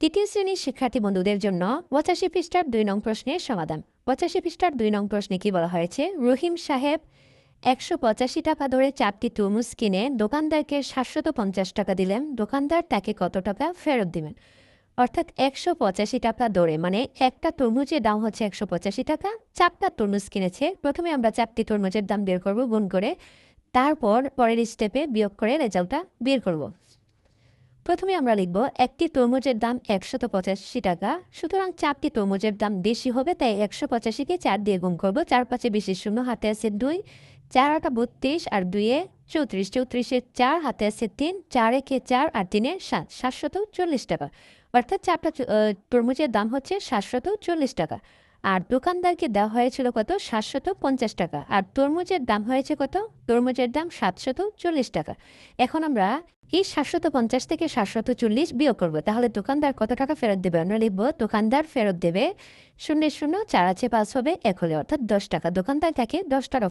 তৃতীয় শ্রেণীর শিক্ষার্থী বন্ধুদের জন্য ৮৫ পৃষ্ঠার ২ নং প্রশ্নের সমাধান। ৮৫ পৃষ্ঠার ২ নং প্রশ্নে কি বলা হয়েছে? রহিম সাহেব ১৮৫ টাকা ধরে ৪টি তরমুজ কিনে দোকানদারকে ৭৫০ টাকা দিলেন। দোকানদার তাকে কত টাকা ফেরত দিবেন? অর্থাৎ ১৮৫ টাকা দরে, মানে একটা তরমুজের দাম হচ্ছে ১৮৫ টাকা, ৪টা তরমুজ কিনেছে। প্রথমে আমরা ৪টি তরমুজের দাম বের করব গুণ করে, তারপর পরের স্টেপে বিয়োগ করে রেজাল্টটা বের করব। প্রথমে আমরা লিখব একটি তরমুজের দাম ১৮৫ টাকা, সুতরাং 4টি তরমুজের দাম বেশি হবে, তাই ১৮৫কে ৪ দিয়ে গুণ করব। ৪ ৫ 20 শূন্য, হাতে আছে 2, 4 8 32 আর 2 এ 34, 34 এ 4, হাতে আছে 3, 4 একে 4 আর 3 এ 7, 740 টাকা। অর্থাৎ 4টা তরমুজের দাম হচ্ছে 740 টাকা। আর দোকানদারকে দেওয়া হয়েছিল কত? 750 টাকা। আর তরমুজের দাম হয়েছে কত? তরমুজের দাম 740 টাকা। এখন আমরা এই 750 থেকে 740 বিয়োগ করব, তাহলে দোকানদার কত টাকা ফেরত দেবে? আমরা লিখব দোকানদার ফেরত দেবে 0 0, 4 আছে 5 হবে 1 হলে, অর্থাৎ 10 টাকা। দোকানদার তাকে 10 টাকা